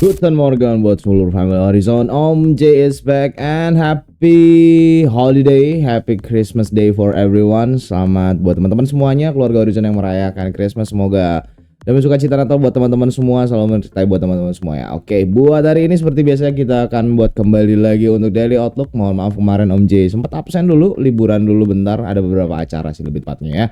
Guten Morgen buat seluruh family Horizon. Om J is back and happy holiday, happy Christmas day for everyone. Selamat buat teman-teman semuanya, keluarga Horizon yang merayakan Christmas. Semoga damai sukacita Natal buat teman-teman semua, selalu mencintai buat teman-teman semua ya. Oke, buat hari ini seperti biasa kita akan buat kembali lagi untuk Daily Outlook. Mohon maaf kemarin Om J sempat absen dulu, liburan dulu bentar, ada beberapa acara sih lebih tepatnya ya.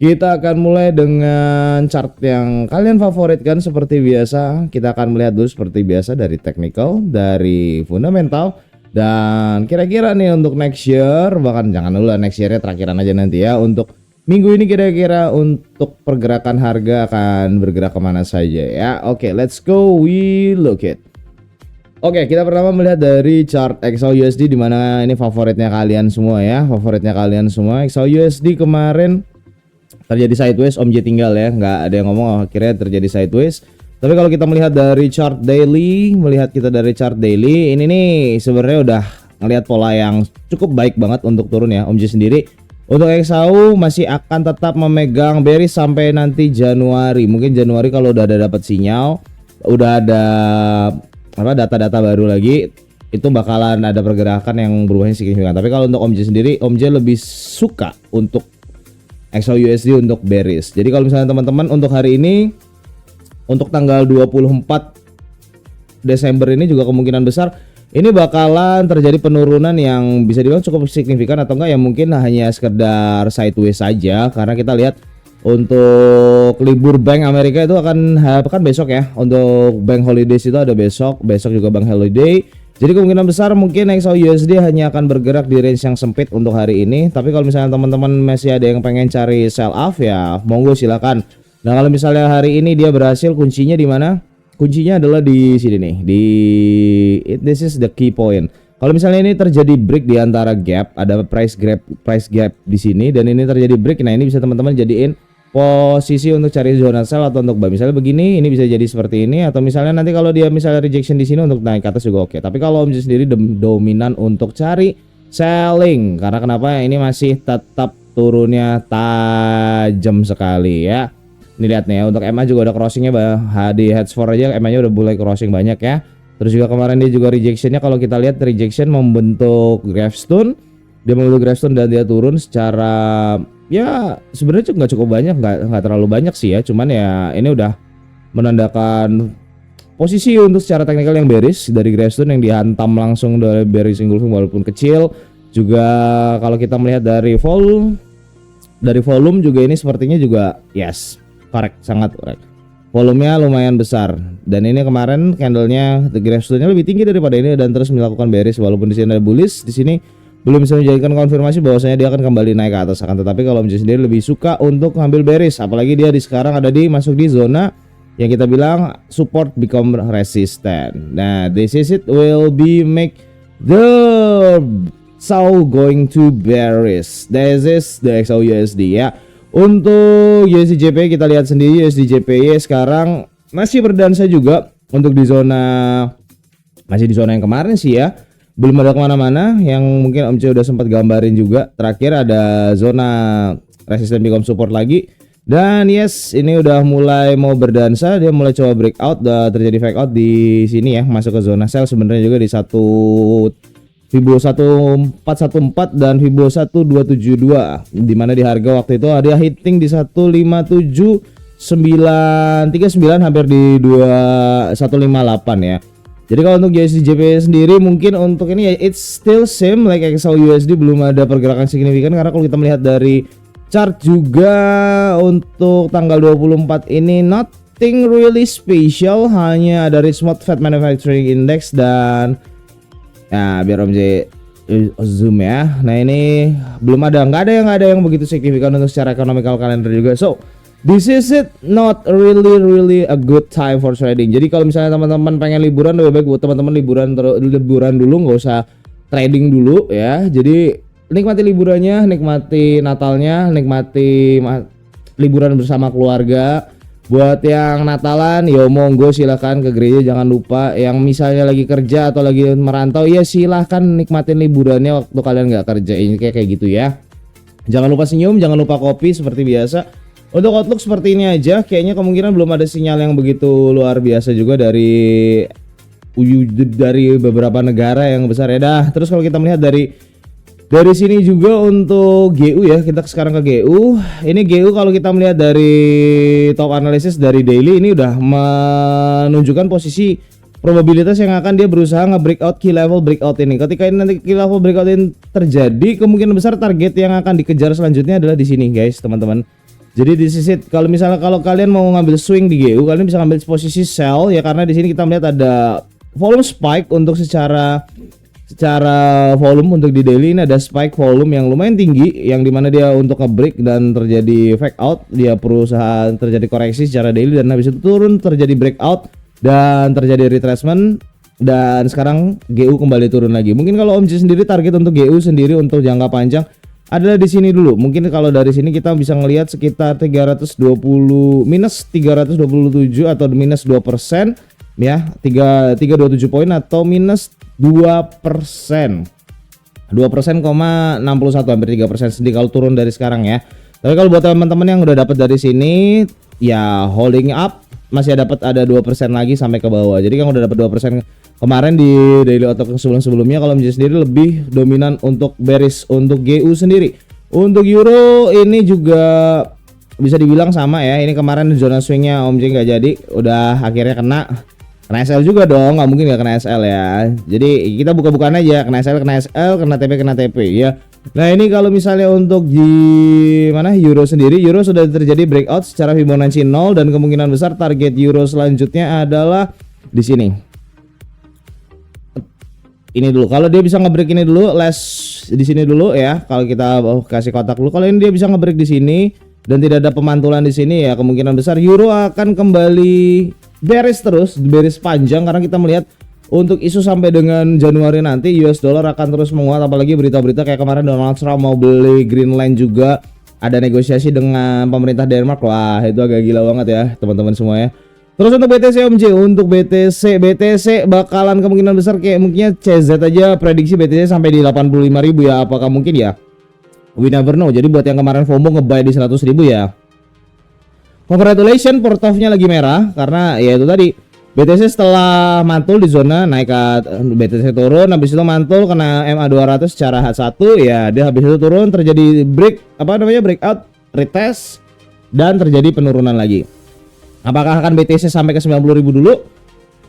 Kita akan mulai dengan chart yang kalian favoritkan seperti biasa. Kita akan melihat dulu seperti biasa dari technical, dari fundamental, dan kira-kira nih untuk next year, bahkan jangan dulu next year-nya terakhiran aja nanti ya. Untuk minggu ini kira-kira untuk pergerakan harga akan bergerak kemana saja ya. Oke, let's go, we look it. Oke, kita pertama melihat dari chart XAUUSD di mana ini favoritnya kalian semua ya. Favoritnya kalian semua. XAUUSD kemarin terjadi sideways, Om J tinggal ya, nggak ada yang ngomong akhirnya terjadi sideways. Tapi kalau kita melihat dari chart daily, ini nih sebenarnya udah ngelihat pola yang cukup baik banget untuk turun ya Om J sendiri. Untuk XAU masih akan tetap memegang bearish sampai nanti Januari. Mungkin Januari kalau udah ada dapat sinyal, udah ada data-data baru lagi, itu bakalan ada pergerakan yang berubahnya signifikan. Tapi kalau untuk Om J sendiri, Om J lebih suka untuk XAUUSD untuk bearish. Jadi kalau misalnya teman-teman untuk hari ini, untuk tanggal 24 Desember ini juga kemungkinan besar ini bakalan terjadi penurunan yang bisa dibilang cukup signifikan, atau enggak ya mungkin hanya sekedar sideways saja. Karena kita lihat untuk libur bank Amerika itu akan besok ya. Untuk bank holidays itu ada besok juga bank holiday. Jadi kemungkinan besar mungkin XAUUSD hanya akan bergerak di range yang sempit untuk hari ini. Tapi kalau misalnya teman-teman masih ada yang pengen cari sell off ya monggo silakan. Nah kalau misalnya hari ini dia berhasil, kuncinya di mana? Kuncinya adalah di sini nih. This is the key point. Kalau misalnya ini terjadi break di antara gap, ada price gap di sini dan ini terjadi break. Nah ini bisa teman-teman jadiin posisi untuk cari zona sell atau untuk buy. Misalnya begini, ini bisa jadi seperti ini, atau misalnya nanti kalau dia misalnya rejection di sini untuk naik ke atas juga oke. Tapi kalau Om J sendiri dominan untuk cari selling. Karena kenapa? Ini masih tetap turunnya tajam sekali ya. Ini lihat nih ya, untuk EMA juga udah crossingnya di heads 4 aja EMA nya udah mulai crossing banyak ya. Terus juga kemarin dia juga rejectionnya, kalau kita lihat rejection membentuk gravestone. Dia membentuk gravestone dan dia turun secara ya sebenarnya nggak cukup banyak, nggak terlalu banyak sih ya, cuman ya ini udah menandakan posisi untuk secara teknikal yang bearish dari gravestone yang dihantam langsung dari bearish engulfing walaupun kecil. Juga kalau kita melihat dari volume juga ini sepertinya juga sangat correct. Volumenya lumayan besar dan ini kemarin candlenya gravestone-nya lebih tinggi daripada ini dan terus melakukan bearish walaupun di sini ada bullish, di sini belum bisa menjadikan konfirmasi bahwasanya dia akan kembali naik ke atas. Akan tetapi kalau Om J sendiri lebih suka untuk ngambil bearish, apalagi dia sekarang masuk di zona yang kita bilang support become resistant. Nah, this is it will be make the Sau going to bearish. This is the XAUUSD ya. Untuk USDJPY kita lihat sendiri, USDJPY sekarang masih berdansa juga untuk di zona, masih di zona yang kemarin sih ya. Belum ada kemana-mana, yang mungkin Om J udah sempat gambarin juga. Terakhir ada zona resisten become support lagi. Dan yes, ini udah mulai mau berdansa, dia mulai coba breakout, terjadi fake out di sini ya, masuk ke zona sell sebenarnya juga di Fibo 1414 dan Fibo 1272, di mana di harga waktu itu ada hitting di 157.939 hampir di 2158 ya. Jadi kalau untuk USDJPY sendiri mungkin untuk ini ya it's still same like XAUUSD, belum ada pergerakan signifikan. Karena kalau kita melihat dari chart juga untuk tanggal 24 ini nothing really special, hanya ada Richmond Fed Manufacturing Index dan ya biar Om J zoom ya. Nah ini belum ada, nggak ada yang begitu signifikan untuk secara economical calendar juga. So this is it, not really a good time for trading. Jadi kalau misalnya teman-teman pengen liburan, lebih baik buat teman-teman liburan dulu, nggak usah trading dulu ya. Jadi nikmati liburannya, nikmati Natalnya, nikmati liburan bersama keluarga. Buat yang Natalan, yo monggo silahkan ke gereja, jangan lupa. Yang misalnya lagi kerja atau lagi merantau, ya silahkan nikmatin liburannya waktu kalian nggak kerja. Ini kayak gitu ya. Jangan lupa senyum, jangan lupa kopi seperti biasa. Untuk outlook seperti ini aja, kayaknya kemungkinan belum ada sinyal yang begitu luar biasa juga dari beberapa negara yang besar ya. Dah, terus kalau kita melihat dari sini juga untuk GU ya, kita sekarang ke GU. Ini GU kalau kita melihat dari top analysis dari daily ini udah menunjukkan posisi probabilitas yang akan dia berusaha nge-breakout key level breakout ini. Ketika ini nanti key level breakout ini terjadi, kemungkinan besar target yang akan dikejar selanjutnya adalah di sini guys, teman-teman. Jadi di sisi kalau misalnya kalau kalian mau ngambil swing di GU, kalian bisa ngambil posisi sell ya, karena di sini kita melihat ada volume spike untuk secara volume. Untuk di daily ini ada spike volume yang lumayan tinggi, yang dimana dia untuk nge-break dan terjadi fake out, dia berusaha terjadi koreksi secara daily dan habis itu turun, terjadi breakout dan terjadi retracement, dan sekarang GU kembali turun lagi. Mungkin kalau Om J sendiri target untuk GU sendiri untuk jangka panjang adalah di sini dulu. Mungkin kalau dari sini kita bisa ngelihat sekitar 327 atau minus 2% ya, 327 poin atau minus 2%. 2%,61 hampir 3% sedih kalau turun dari sekarang ya. Tapi kalau buat teman-teman yang udah dapat dari sini ya holding up, masih dapat ada 2% lagi sampai ke bawah. Jadi kan udah dapat 2% kemarin di daily outlook sebelum-sebelumnya. Kalau menjadi sendiri lebih dominan untuk bearish untuk GU sendiri. Untuk euro ini juga bisa dibilang sama ya. Ini kemarin zona swingnya Om J nggak jadi, udah akhirnya kena SL juga dong, nggak mungkin nggak kena SL ya. Jadi kita buka-bukaan aja, kena SL, kena TP ya. Nah ini kalau misalnya untuk di mana euro sendiri, euro sudah terjadi breakout secara Fibonacci 0 dan kemungkinan besar target euro selanjutnya adalah di sini. Ini dulu, kalau dia bisa ngebreak ini dulu, di sini dulu ya. Kalau kita kasih kotak dulu, kalau ini dia bisa ngebreak di sini dan tidak ada pemantulan di sini ya, kemungkinan besar euro akan kembali bearish terus, bearish panjang, karena kita melihat untuk isu sampai dengan Januari nanti US dollar akan terus menguat, apalagi berita-berita kayak kemarin Donald Trump mau beli Greenland juga, ada negosiasi dengan pemerintah Denmark. Wah itu agak gila banget ya teman-teman semua ya. Terus untuk BTC Om J, untuk BTC bakalan kemungkinan besar kayak mungkinnya CZ aja prediksi BTC sampai di 85.000 ya, apakah mungkin ya? We never know. Jadi buat yang kemarin FOMO ngebuy di 100.000 ya, congratulations, portofnya lagi merah karena ya itu tadi BTC setelah mantul di zona naik ke BTC turun, habis itu mantul kena MA200 secara H1 ya, dia habis itu turun terjadi breakout, retest dan terjadi penurunan lagi. Apakah akan BTC sampai ke 90.000 dulu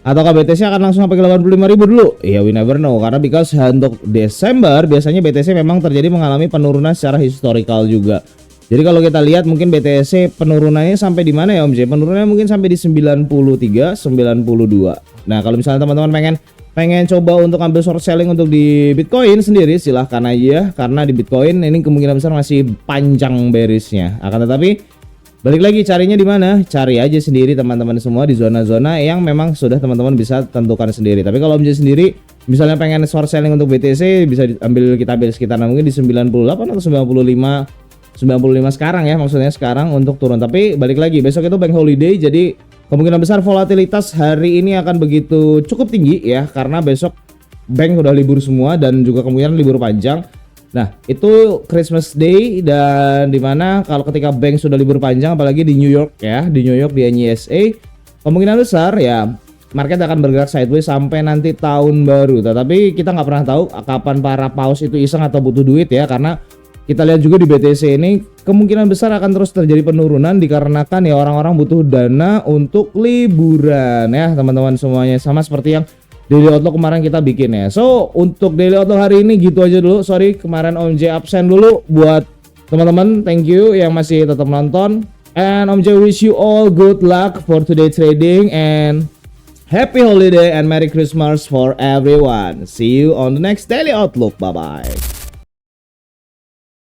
ataukah BTC akan langsung sampai ke 85.000 dulu? Ya we never know, karena because untuk Desember biasanya BTC memang terjadi mengalami penurunan secara historical juga. Jadi kalau kita lihat mungkin BTC penurunannya sampai di mana ya Om J? Penurunannya mungkin sampai di 93, 92. Nah, kalau misalnya teman-teman pengen coba untuk ambil short selling untuk di Bitcoin sendiri, silahkan aja, karena di Bitcoin ini kemungkinan besar masih panjang bearishnya. Akan tetapi balik lagi carinya di mana? Cari aja sendiri teman-teman semua di zona-zona yang memang sudah teman-teman bisa tentukan sendiri. Tapi kalau Om J sendiri misalnya pengen short selling untuk BTC bisa kita ambil sekitar mungkin di 98 atau 95 sekarang ya, maksudnya sekarang untuk turun. Tapi balik lagi besok itu bank holiday, jadi kemungkinan besar volatilitas hari ini akan begitu cukup tinggi ya, karena besok bank udah libur semua dan juga kemungkinan libur panjang. Nah itu Christmas Day, dan dimana kalau ketika bank sudah libur panjang apalagi di New York ya, di NYSE, kemungkinan besar ya market akan bergerak sideways sampai nanti tahun baru. Tetapi kita nggak pernah tahu kapan para paus itu iseng atau butuh duit ya, karena kita lihat juga di BTC ini kemungkinan besar akan terus terjadi penurunan dikarenakan ya orang-orang butuh dana untuk liburan ya teman-teman semuanya, sama seperti yang daily outlook kemarin kita bikin ya. So untuk daily outlook hari ini gitu aja dulu. Sorry kemarin Om J absen dulu. Buat teman-teman thank you yang masih tetap nonton, and Om J wish you all good luck for today trading and happy holiday and Merry Christmas for everyone. See you on the next daily outlook. Bye bye.